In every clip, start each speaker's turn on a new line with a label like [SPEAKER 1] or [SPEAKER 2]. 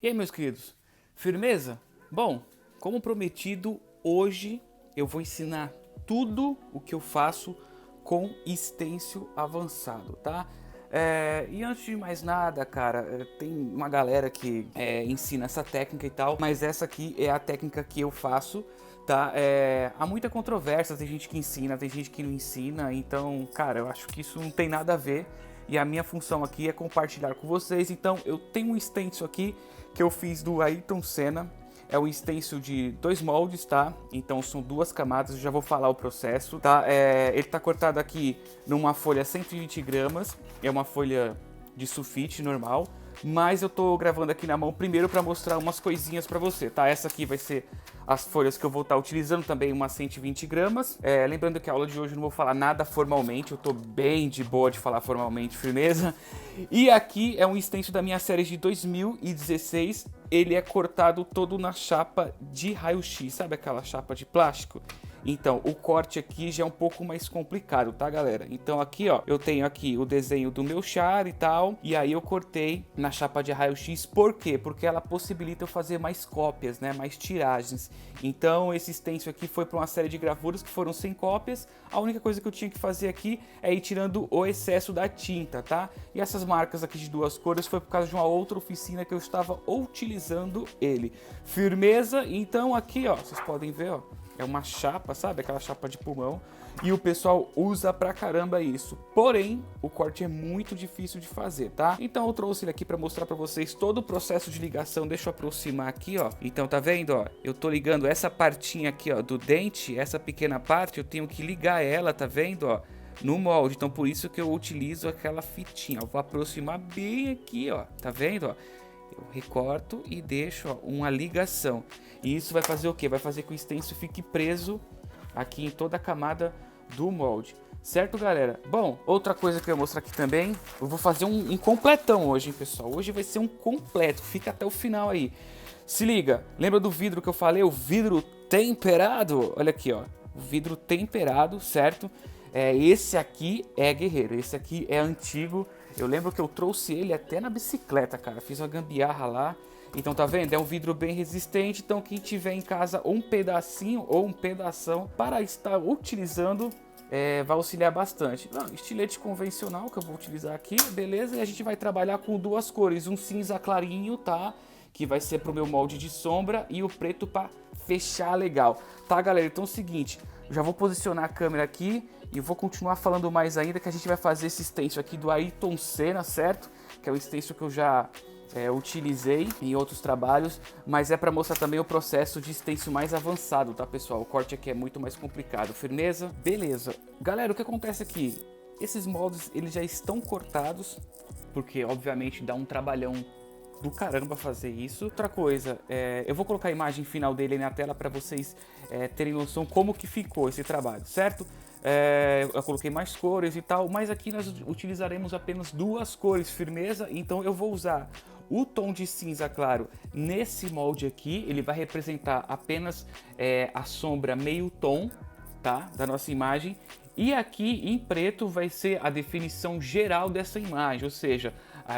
[SPEAKER 1] E aí, meus queridos, firmeza? Bom, como prometido, hoje eu vou ensinar tudo o que eu faço com stencil avançado, tá? E antes de mais nada, cara, tem uma galera que ensina essa técnica e tal, mas essa aqui é a técnica que eu faço, tá? Há muita controvérsia, tem gente que ensina, tem gente que não ensina, então, cara, eu acho que isso não tem nada a ver. E a minha função aqui é compartilhar com vocês. Então eu tenho um stencil aqui que eu fiz do Ayrton Senna. É um stencil de 2 moldes, tá? Então são 2 camadas, eu já vou falar o processo, tá? Ele tá cortado aqui numa folha 120 gramas, é uma folha de sulfite normal. Mas eu tô gravando aqui na mão primeiro para mostrar umas coisinhas para você, tá? Essa aqui vai ser as folhas que eu vou estar utilizando, também umas 120 gramas. Lembrando que a aula de hoje eu não vou falar nada formalmente, eu tô bem de boa de falar formalmente, firmeza. E aqui é um stencil da minha série de 2016, ele é cortado todo na chapa de raio-x, sabe aquela chapa de plástico? Então, o corte aqui já é um pouco mais complicado, tá, galera? Então aqui, ó, eu tenho aqui o desenho do meu char e tal, e aí eu cortei na chapa de raio-x. Por quê? Porque ela possibilita eu fazer mais cópias, né, mais tiragens. Então, esse stencil aqui foi para uma série de gravuras que foram 100 cópias. A única coisa que eu tinha que fazer aqui é ir tirando o excesso da tinta, tá? E essas marcas aqui de 2 cores foi por causa de uma outra oficina que eu estava utilizando ele. Firmeza? Então aqui, ó, vocês podem ver, ó, é uma chapa, sabe? Aquela chapa de pulmão. E o pessoal usa pra caramba isso. Porém, o corte é muito difícil de fazer, tá? Então eu trouxe ele aqui pra mostrar pra vocês todo o processo de ligação. Deixa eu aproximar aqui, ó. Então tá vendo, ó? Eu tô ligando essa partinha aqui, ó, do dente. Essa pequena parte, eu tenho que ligar ela, tá vendo, ó? No molde. Então por isso que eu utilizo aquela fitinha. Eu vou aproximar bem aqui, ó. Tá vendo, ó? Eu recorto e deixo, ó, uma ligação. E isso vai fazer o que? Vai fazer que o stencil fique preso aqui em toda a camada do molde. Certo, galera? Bom, outra coisa que eu vou mostrar aqui também. Eu vou fazer um completão hoje, hein, pessoal? Hoje vai ser um completo. Fica até o final aí. Se liga. Lembra do vidro que eu falei? O vidro temperado? Olha aqui, ó. O vidro temperado, certo? Esse aqui é guerreiro. Esse aqui é antigo. Eu lembro que eu trouxe ele até na bicicleta, cara. Fiz uma gambiarra lá. Então tá vendo? É um vidro bem resistente. Então quem tiver em casa um pedacinho ou um pedação para estar utilizando, vai auxiliar bastante. Não, estilete convencional que eu vou utilizar aqui, beleza? E a gente vai trabalhar com 2 cores. Um cinza clarinho, tá? Que vai ser pro meu molde de sombra. E o preto para fechar legal. Tá, galera? Então é o seguinte. Eu já vou posicionar a câmera aqui. E vou continuar falando mais ainda, que a gente vai fazer esse stencil aqui do Ayrton Senna, certo? Que é o stencil que eu já utilizei em outros trabalhos, mas é para mostrar também o processo de stencil mais avançado, tá, pessoal? O corte aqui é muito mais complicado. Firmeza? Beleza. Galera, o que acontece aqui? Esses moldes, eles já estão cortados, porque obviamente dá um trabalhão do caramba fazer isso. Outra coisa, eu vou colocar a imagem final dele aí na tela para vocês terem noção como que ficou esse trabalho, certo? Eu coloquei mais cores e tal, mas aqui nós utilizaremos apenas 2 cores, firmeza. Então eu vou usar o tom de cinza claro nesse molde aqui. Ele vai representar apenas a sombra meio tom, tá, da nossa imagem. E aqui em preto vai ser a definição geral dessa imagem, ou seja,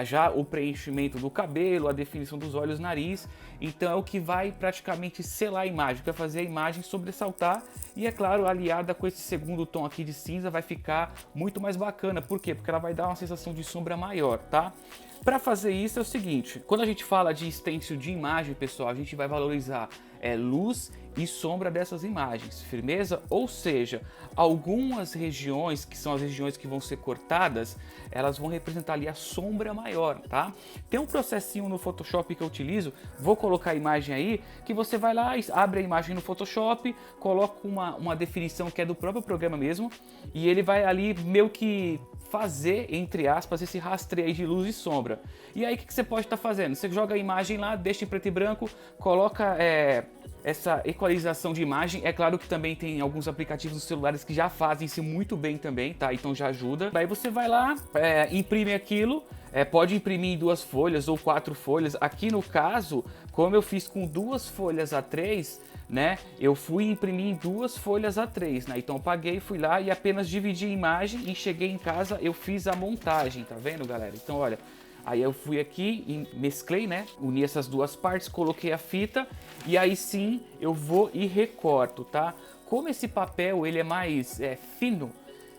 [SPEAKER 1] já o preenchimento do cabelo, a definição dos olhos, nariz. Então é o que vai praticamente selar a imagem, que vai fazer a imagem sobressaltar. E é claro, aliada com esse segundo tom aqui de cinza, vai ficar muito mais bacana. Por quê? Porque ela vai dar uma sensação de sombra maior, tá? Para fazer isso é o seguinte, quando a gente fala de stencil de imagem, pessoal, a gente vai valorizar luz e sombra dessas imagens, firmeza? Ou seja, algumas regiões, que são as regiões que vão ser cortadas, elas vão representar ali a sombra maior, tá? Tem um processinho no Photoshop que eu utilizo, vou colocar a imagem aí, que você vai lá, abre a imagem no Photoshop, coloca uma definição que é do próprio programa mesmo, e ele vai ali meio que fazer, entre aspas, esse rastreio de luz e sombra. E aí o que você pode estar fazendo? Você joga a imagem lá, deixa em preto e branco, coloca essa equalização de imagem. É claro que também tem alguns aplicativos nos celulares que já fazem isso muito bem também, tá? Então já ajuda. Daí você vai lá, imprime aquilo, pode imprimir em 2 folhas ou 4 folhas. Aqui no caso, como eu fiz com 2 folhas A3, né? Eu fui imprimir em 2 folhas A3, né? Então eu paguei, fui lá e apenas dividi a imagem e cheguei em casa, eu fiz a montagem, tá vendo, galera? Então olha, Aí eu fui aqui e mesclei, né? Uni essas duas partes, coloquei a fita e aí sim eu vou e recorto, tá? Como esse papel ele é mais fino,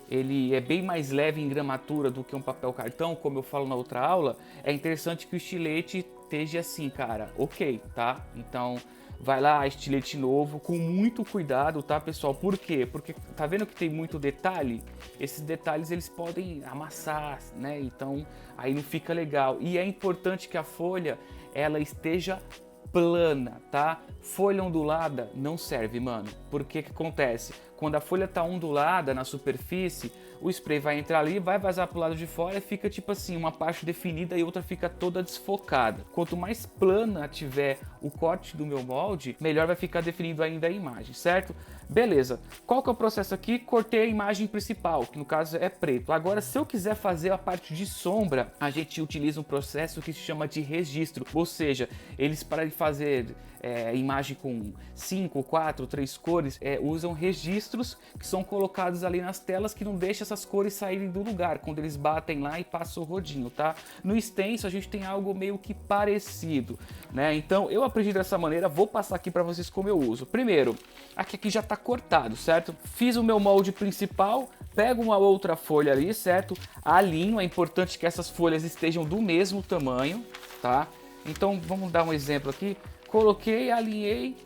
[SPEAKER 1] ele é bem mais leve em gramatura do que um papel cartão, como eu falo na outra aula, é interessante que o estilete esteja assim, cara, ok, tá? Então vai lá, estilete novo, com muito cuidado, tá, pessoal? Por quê? Porque tá vendo que tem muito detalhe? Esses detalhes eles podem amassar, né? Então aí não fica legal. E é importante que a folha ela esteja plana, tá? Folha ondulada não serve, mano. Porque que acontece? Quando a folha tá ondulada na superfície, o spray vai entrar ali, vai vazar pro lado de fora e fica tipo assim, uma parte definida e outra fica toda desfocada. Quanto mais plana tiver o corte do meu molde, melhor vai ficar definido ainda a imagem, certo? Beleza. Qual que é o processo aqui? Cortei a imagem principal, que no caso é preto. Agora, se eu quiser fazer a parte de sombra, a gente utiliza um processo que se chama de registro, ou seja, eles para fazer imagem com 5, 4, 3 cores, usam registros que são colocados ali nas telas que não deixam essas cores saírem do lugar, quando eles batem lá e passam o rodinho, tá? No stencil a gente tem algo meio que parecido, né? Então eu aprendi dessa maneira, vou passar aqui para vocês como eu uso. Primeiro, aqui já tá cortado, certo? Fiz o meu molde principal, pego uma outra folha ali, certo? Alinho, é importante que essas folhas estejam do mesmo tamanho, tá? Então vamos dar um exemplo aqui. Coloquei, alinhei,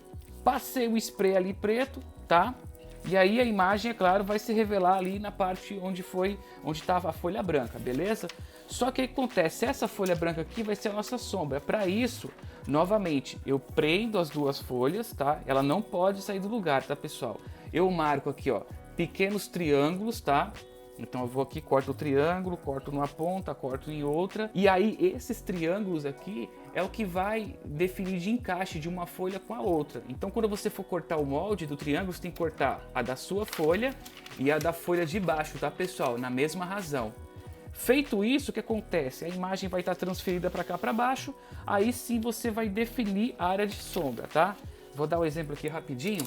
[SPEAKER 1] passei o spray ali preto, tá? E aí a imagem, é claro, vai se revelar ali na parte onde estava a folha branca, beleza? Só que o que acontece? Essa folha branca aqui vai ser a nossa sombra. Para isso, novamente, eu prendo as duas folhas, tá? Ela não pode sair do lugar, tá, pessoal? Eu marco aqui, ó, pequenos triângulos, tá? Então eu vou aqui, corto o triângulo, corto numa ponta, corto em outra. E aí esses triângulos aqui é o que vai definir de encaixe de uma folha com a outra. Então quando você for cortar o molde do triângulo, você tem que cortar a da sua folha e a da folha de baixo, tá, pessoal? Na mesma razão. Feito isso, o que acontece? A imagem vai estar transferida para cá para baixo, aí sim você vai definir a área de sombra, tá? Vou dar um exemplo aqui rapidinho.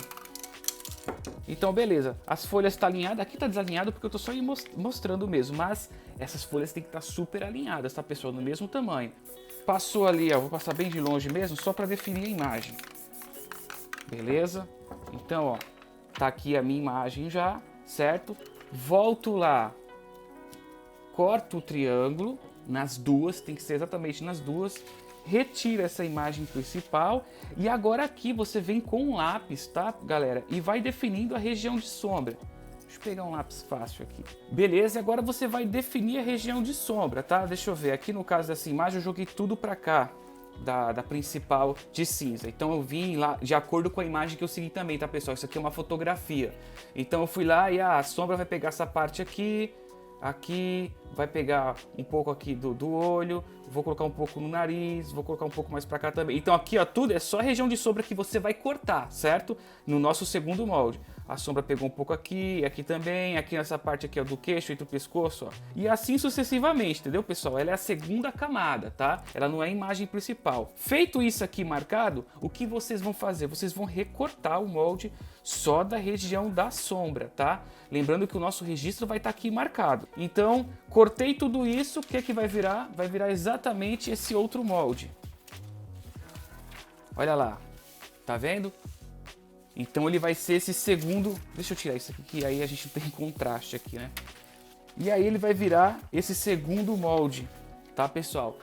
[SPEAKER 1] Então beleza, as folhas estão alinhadas, aqui está desalinhado porque eu estou só mostrando mesmo, mas essas folhas têm que estar super alinhadas, tá, pessoal? No mesmo tamanho. Passou ali, ó, vou passar bem de longe mesmo, só para definir a imagem. Beleza? Então, ó, tá aqui a minha imagem já, certo? Volto lá, corto o triângulo nas duas, tem que ser exatamente nas duas. Retira essa imagem principal e agora aqui você vem com um lápis, tá, galera? E vai definindo a região de sombra. Deixa eu pegar um lápis fácil aqui. Beleza, e agora você vai definir a região de sombra, tá? Deixa eu ver, aqui no caso dessa imagem eu joguei tudo pra cá, da principal de cinza. Então eu vim lá de acordo com a imagem que eu segui também, tá, pessoal? Isso aqui é uma fotografia. Então eu fui lá e a sombra vai pegar essa parte aqui, aqui, vai pegar um pouco aqui do olho, vou colocar um pouco no nariz, vou colocar um pouco mais pra cá também. Então aqui, ó, tudo é só a região de sombra que você vai cortar, certo? No nosso segundo molde. A sombra pegou um pouco aqui, aqui também, aqui nessa parte aqui, ó, do queixo, entre o pescoço, ó. E assim sucessivamente, entendeu, pessoal? Ela é a segunda camada, tá? Ela não é a imagem principal. Feito isso aqui marcado, o que vocês vão fazer? Vocês vão recortar o molde só da região da sombra, tá? Lembrando que o nosso registro vai estar aqui marcado. Então, cortei tudo isso, o que que vai virar? Vai virar exatamente esse outro molde. Olha lá, tá vendo? Então ele vai ser esse segundo... Deixa eu tirar isso aqui, que aí a gente tem contraste aqui, né? E aí ele vai virar esse segundo molde, tá, pessoal?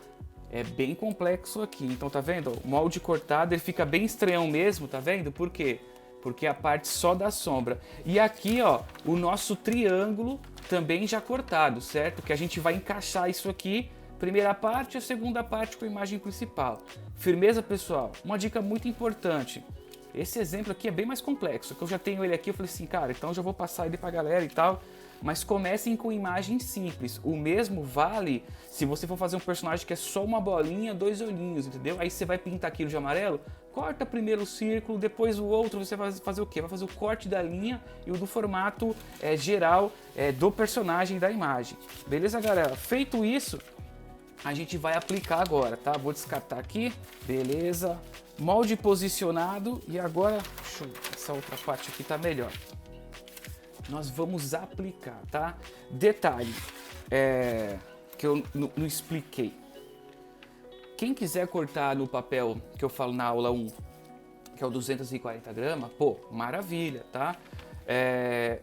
[SPEAKER 1] É bem complexo aqui, então tá vendo? O molde cortado, ele fica bem estranhão mesmo, tá vendo? Por quê? Porque é a parte só da sombra. E aqui, ó, o nosso triângulo também já cortado, certo? Que a gente vai encaixar isso aqui, primeira parte e a segunda parte com a imagem principal. Firmeza, pessoal? Uma dica muito importante. Esse exemplo aqui é bem mais complexo, que eu já tenho ele aqui, eu falei assim, cara, então eu já vou passar ele pra galera e tal. Mas comecem com imagens simples. O mesmo vale se você for fazer um personagem que é só uma bolinha, dois olhinhos, entendeu? Aí você vai pintar aquilo de amarelo, corta primeiro o círculo, depois o outro, você vai fazer o quê? Vai fazer o corte da linha e o do formato geral do personagem da imagem. Beleza, galera? Feito isso, a gente vai aplicar agora, tá? Vou descartar aqui, beleza. Molde posicionado e agora, essa outra parte aqui tá melhor. Nós vamos aplicar, tá? Detalhe, que eu não expliquei. Quem quiser cortar no papel que eu falo na aula 1, que é o 240 gramas, pô, maravilha, tá?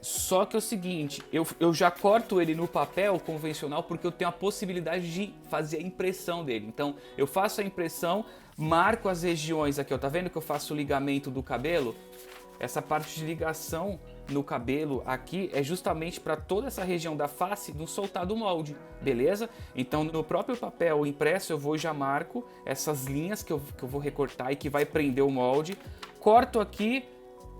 [SPEAKER 1] Só que é o seguinte, eu já corto ele no papel convencional porque eu tenho a possibilidade de fazer a impressão dele. Então eu faço a impressão, marco as regiões aqui, ó, tá vendo que eu faço o ligamento do cabelo? Essa parte de ligação no cabelo aqui é justamente para toda essa região da face não soltar do molde, beleza? Então no próprio papel impresso eu vou e já marco essas linhas que eu vou recortar e que vai prender o molde. Corto aqui,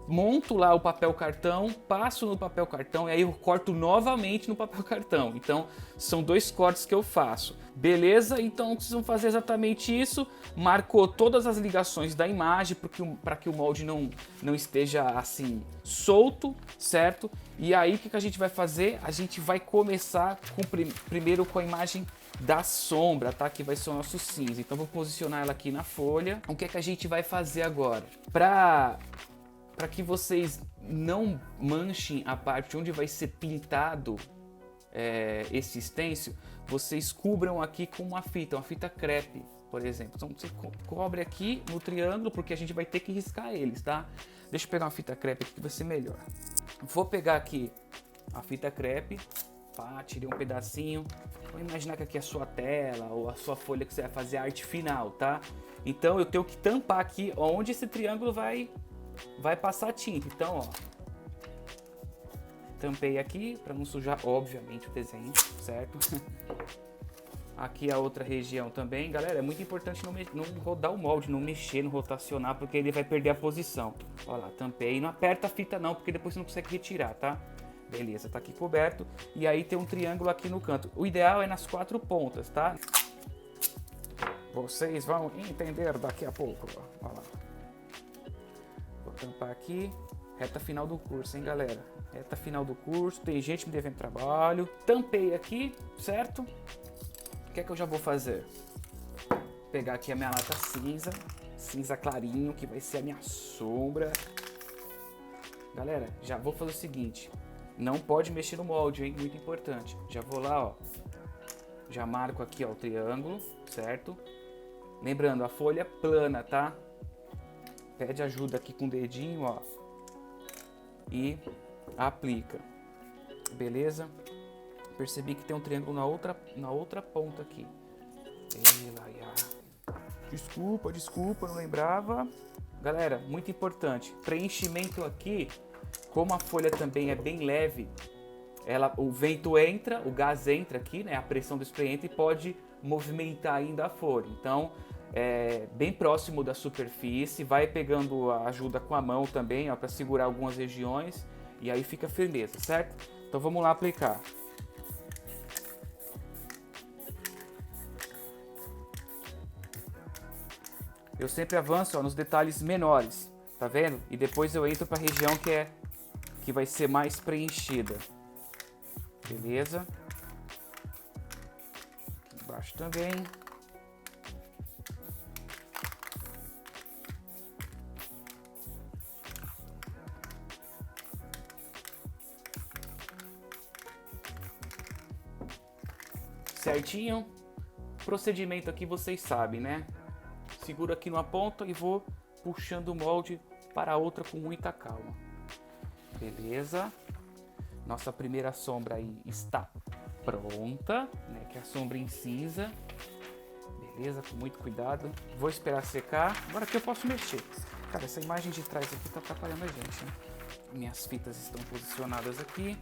[SPEAKER 1] monto lá o papel cartão, passo no papel cartão e aí eu corto novamente no papel cartão. Então são 2 cortes que eu faço. Beleza? Então vocês vão fazer exatamente isso. Marcou todas as ligações da imagem para que o molde não esteja assim solto, certo? E aí o que a gente vai fazer? A gente vai começar primeiro com a imagem da sombra, tá? Que vai ser o nosso cinza. Então vou posicionar ela aqui na folha. O que é que a gente vai fazer agora? Para que vocês não manchem a parte onde vai ser pintado esse stencil, vocês cubram aqui com uma fita crepe, por exemplo. Então você cobre aqui no triângulo, porque a gente vai ter que riscar eles, tá? Deixa eu pegar uma fita crepe aqui que vai ser melhor. Vou pegar aqui a fita crepe, pá, tirei um pedacinho. Vou imaginar que aqui é a sua tela ou a sua folha que você vai fazer a arte final, tá? Então eu tenho que tampar aqui onde esse triângulo vai passar tinta. Então, ó, tampei aqui para não sujar, obviamente, o desenho, certo? Aqui a outra região também, galera, é muito importante não rodar o molde, não mexer, não rotacionar, porque ele vai perder a posição. Olha lá, tampei, não aperta a fita não, porque depois você não consegue retirar, tá? Beleza, tá aqui coberto, e aí tem um triângulo aqui no canto. O ideal é nas 4 pontas, tá? Vocês vão entender daqui a pouco, ó. Olha lá. Vou tampar aqui, reta final do curso, hein, galera? Reta final do curso, tem gente me devendo trabalho. Tampei aqui, certo? O que é que eu já vou fazer? Pegar aqui a minha lata cinza clarinho, que vai ser a minha sombra. Galera, já vou fazer o seguinte, não pode mexer no molde, hein? Muito importante. Já vou lá, ó, já marco aqui, ó, o triângulo, certo? Lembrando, a folha é plana, tá? Pede ajuda aqui com o dedinho, ó, e aplica, beleza? Percebi que tem um triângulo na outra ponta aqui. Desculpa, não lembrava. Galera, muito importante, preenchimento aqui, como a folha também é bem leve, o vento entra, o gás entra aqui, né? A pressão do spray entra e pode movimentar ainda a folha. Então, bem próximo da superfície, vai pegando a ajuda com a mão também, ó, para segurar algumas regiões e aí fica firmeza, certo? Então vamos lá aplicar. Eu sempre avanço, ó, nos detalhes menores, tá vendo? E depois eu entro para a região que vai ser mais preenchida. Beleza? Aqui embaixo também. Certinho? Procedimento aqui vocês sabem, né? Seguro aqui numa ponta e vou puxando o molde para a outra com muita calma. Beleza? Nossa primeira sombra aí está pronta, né? Que é a sombra em cinza. Beleza? Com muito cuidado. Vou esperar secar. Agora aqui eu posso mexer. Cara, essa imagem de trás aqui tá atrapalhando a gente, né? Minhas fitas estão posicionadas aqui.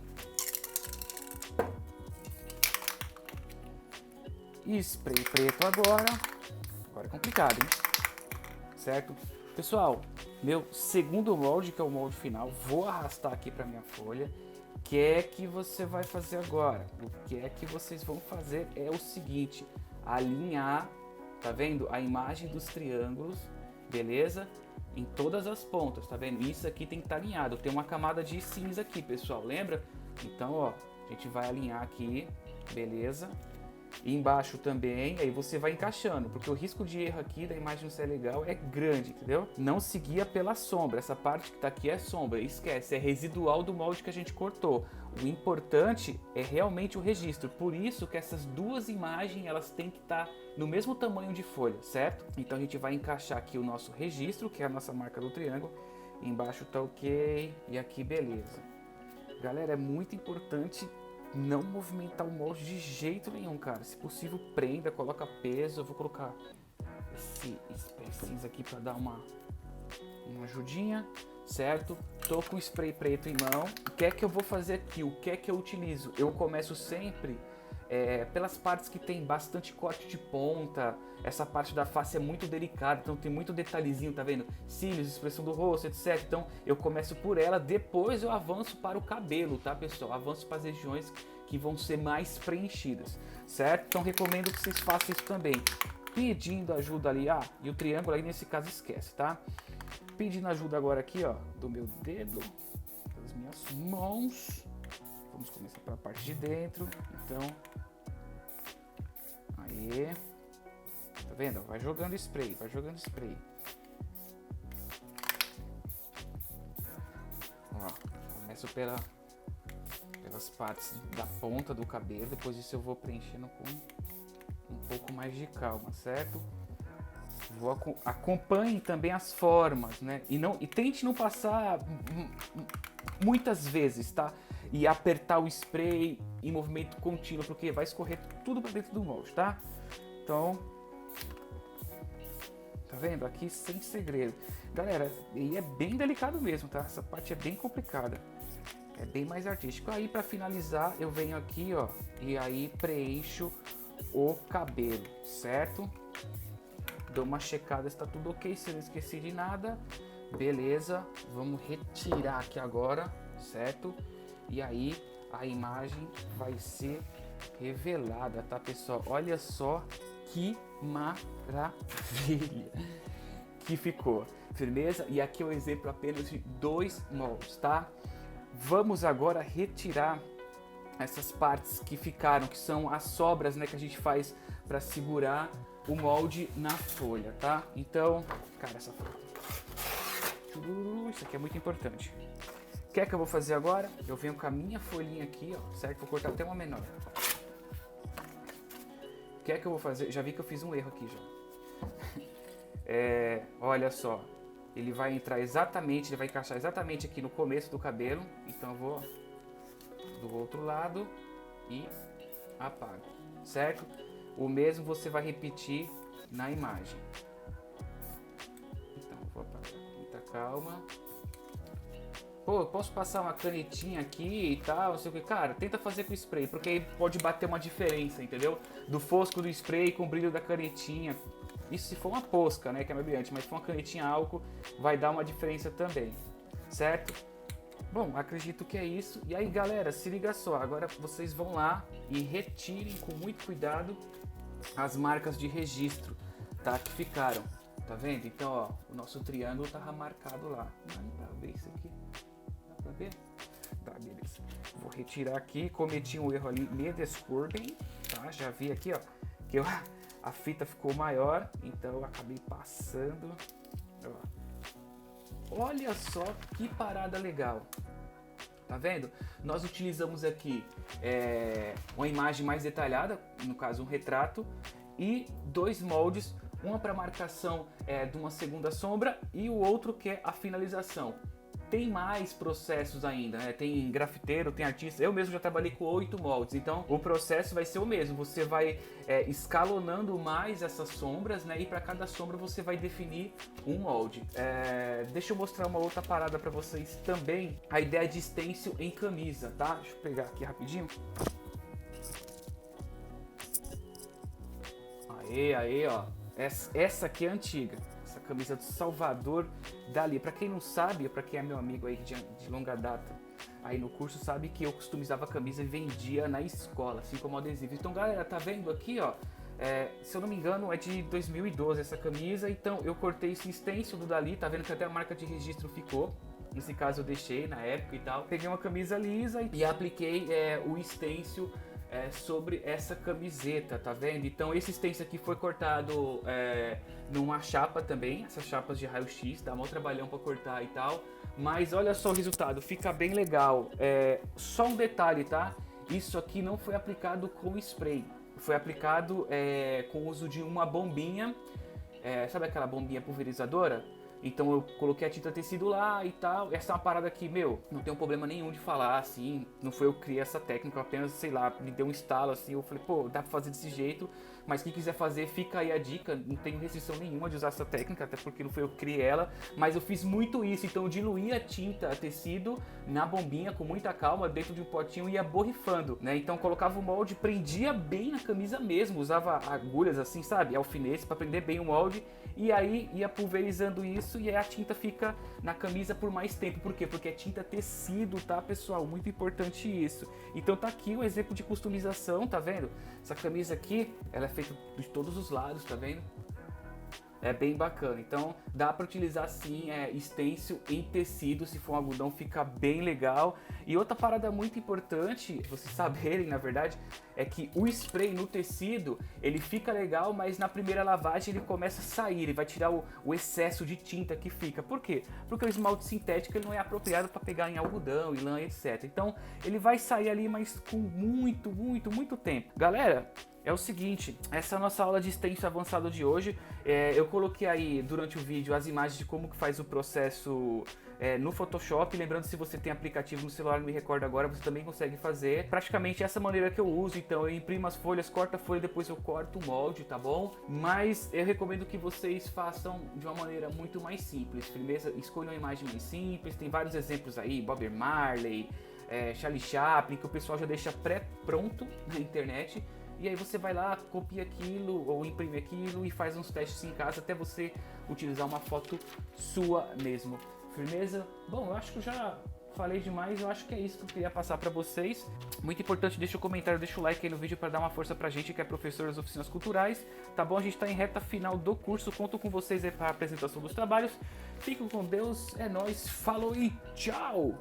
[SPEAKER 1] Spray preto agora. Agora é complicado, hein? Certo? Pessoal, meu segundo molde, que é o molde final, vou arrastar aqui para minha folha. O que é que você vai fazer agora? O que é que vocês vão fazer é o seguinte: alinhar, tá vendo? A imagem dos triângulos, beleza? Em todas as pontas, tá vendo? Isso aqui tem que estar alinhado. Tem uma camada de cinza aqui, pessoal, lembra? Então, ó, a gente vai alinhar aqui, beleza? E embaixo também, aí você vai encaixando, porque o risco de erro aqui da imagem não ser legal é grande, entendeu? Não se guia pela sombra, essa parte que tá aqui é sombra, esquece, é residual do molde que a gente cortou. O importante é realmente o registro, por isso que essas duas imagens elas têm que estar no mesmo tamanho de folha, certo? Então a gente vai encaixar aqui o nosso registro, que é a nossa marca do triângulo, embaixo tá ok, e aqui beleza. Galera, é muito importante não movimentar o molde de jeito nenhum, cara. Se possível, prenda, coloca peso. Eu vou colocar esse spray cinza aqui para dar uma ajudinha, certo? Tô com spray preto em mão. O que é que eu vou fazer aqui? O que é que eu utilizo? Eu começo sempre pelas partes que tem bastante corte de ponta. Essa parte da face é muito delicada, então tem muito detalhezinho, tá vendo? Cílios, expressão do rosto, etc. Então eu começo por ela, depois eu avanço para o cabelo, tá, pessoal? Avanço para as regiões que vão ser mais preenchidas, certo? Então recomendo que vocês façam isso também. Pedindo ajuda ali, e o triângulo aí nesse caso esquece, tá? Pedindo ajuda agora aqui, ó, do meu dedo, das minhas mãos. Vamos começar pela parte de dentro, então, aí, tá vendo? Vai jogando spray, vai jogando spray. Ó, começo pelas partes da ponta do cabelo, depois disso eu vou preenchendo com um pouco mais de calma, certo? Acompanhe também as formas, né? E tente não passar muitas vezes, tá? E apertar o spray em movimento contínuo, porque vai escorrer tudo para dentro do molde, tá? Então, tá vendo? Aqui sem segredo. Galera, e é bem delicado mesmo, tá? Essa parte é bem complicada. É bem mais artístico. Aí, para finalizar, eu venho aqui, ó, e aí preencho o cabelo, certo? Dou uma checada se tá tudo ok, se eu não esqueci de nada. Beleza, vamos retirar aqui agora, certo? E aí a imagem vai ser revelada, tá, pessoal? Olha só que maravilha que ficou. Firmeza? E aqui é um exemplo apenas de 2 moldes, tá? Vamos agora retirar essas partes que ficaram, que são as sobras, né, que a gente faz para segurar o molde na folha, tá? Então, cara, essa folha. Isso aqui é muito importante. O que é que eu vou fazer agora? Eu venho com a minha folhinha aqui, ó, certo? Vou cortar até uma menor. O que é que eu vou fazer? Já vi que eu fiz um erro aqui já. Olha só, ele vai entrar exatamente, ele vai encaixar exatamente aqui no começo do cabelo. Então eu vou do outro lado e apago, certo? O mesmo você vai repetir na imagem. Então eu vou apagar com muita calma. Pô, eu posso passar uma canetinha aqui e tal, não sei o que. Cara, tenta fazer com spray, porque aí pode bater uma diferença, entendeu? Do fosco do spray com o brilho da canetinha. Isso se for uma posca, né, que é mais brilhante, mas se for uma canetinha álcool, vai dar uma diferença também, certo? Bom, acredito que é isso. E aí, galera, se liga só, agora vocês vão lá e retirem com muito cuidado as marcas de registro, tá? Que ficaram, tá vendo? Então, ó, o nosso triângulo tava marcado lá. Não dá pra ver isso aqui. Dá pra ver? Tá, beleza. Vou retirar aqui, cometi um erro ali, me desculpem, tá? Já vi aqui, ó, que a fita ficou maior, então eu acabei passando. Ó. Olha só que parada legal. Tá vendo? Nós utilizamos aqui uma imagem mais detalhada, no caso um retrato, e 2 moldes, uma para marcação de uma segunda sombra e o outro que é a finalização. Tem mais processos ainda, né? Tem grafiteiro, tem artista. Eu mesmo já trabalhei com 8 moldes, então o processo vai ser o mesmo. Você vai escalonando mais essas sombras, né? E para cada sombra você vai definir um molde. Deixa eu mostrar uma outra parada para vocês também. A ideia de stencil em camisa, tá? Deixa eu pegar aqui rapidinho. Aí, ó. Essa aqui é antiga. Essa camisa do Salvador Dali. Para quem não sabe, para quem é meu amigo aí de longa data aí no curso, sabe que eu customizava a camisa e vendia na escola, assim como adesivo. Então, galera, tá vendo aqui, ó? Se eu não me engano, é de 2012 essa camisa. Então, eu cortei esse stencil do Dali. Tá vendo que até a marca de registro ficou. Nesse caso, eu deixei na época e tal. Peguei uma camisa lisa e apliquei o stencil sobre essa camiseta, tá vendo? Então esse stencil aqui foi cortado numa chapa também, essas chapas de raio-x, dá mó trabalhão pra cortar e tal, mas olha só o resultado, fica bem legal. Só um detalhe, tá? Isso aqui não foi aplicado com spray, foi aplicado com o uso de uma bombinha, sabe aquela bombinha pulverizadora? Então eu coloquei a tinta tecido lá e tal. Essa é uma parada que, meu, não tem um problema nenhum de falar assim. Não foi eu que criei essa técnica, apenas, sei lá, me deu um estalo assim. Eu falei, pô, dá pra fazer desse jeito. Mas quem quiser fazer, fica aí a dica. Não tenho restrição nenhuma de usar essa técnica, até porque não foi eu que criei ela. Mas eu fiz muito isso. Então eu diluí a tinta, tecido, na bombinha com muita calma, dentro de um potinho e ia borrifando, né? Então colocava o molde, prendia bem na camisa mesmo. Usava agulhas assim, sabe? Alfinetes pra prender bem o molde. E aí ia pulverizando isso e aí a tinta fica na camisa por mais tempo. Por quê? Porque é tinta tecido, tá, pessoal? Muito importante isso. Então tá aqui o exemplo de customização, tá vendo? Essa camisa aqui, ela é feita de todos os lados, tá vendo? É bem bacana, então dá para utilizar sim stencil em tecido, se for um algodão fica bem legal. E outra parada muito importante, vocês saberem na verdade, é que o spray no tecido, ele fica legal, mas na primeira lavagem ele começa a sair, ele vai tirar o excesso de tinta que fica. Por quê? Porque o esmalte sintético ele não é apropriado para pegar em algodão, em lã, etc. Então ele vai sair ali, mas com muito tempo. Galera, é o seguinte, essa é a nossa aula de stencil avançado de hoje. Eu coloquei aí durante o vídeo as imagens de como que faz o processo no Photoshop. Lembrando, se você tem aplicativo no celular, não me recordo agora, você também consegue fazer. Praticamente essa maneira que eu uso, então eu imprimo as folhas, corto a folha, depois eu corto o molde, tá bom? Mas eu recomendo que vocês façam de uma maneira muito mais simples. Firmeza, escolham uma imagem mais simples, tem vários exemplos aí, Bob Marley, Charlie Chaplin, que o pessoal já deixa pré-pronto na internet. E aí você vai lá, copia aquilo ou imprime aquilo e faz uns testes em casa até você utilizar uma foto sua mesmo. Firmeza? Bom, eu acho que eu já falei demais, eu acho que é isso que eu queria passar pra vocês. Muito importante, deixa o comentário, deixa o like aí no vídeo para dar uma força pra gente que é professor das oficinas culturais. Tá bom? A gente tá em reta final do curso, conto com vocês aí para a apresentação dos trabalhos. Fiquem com Deus, é nóis, falou e tchau!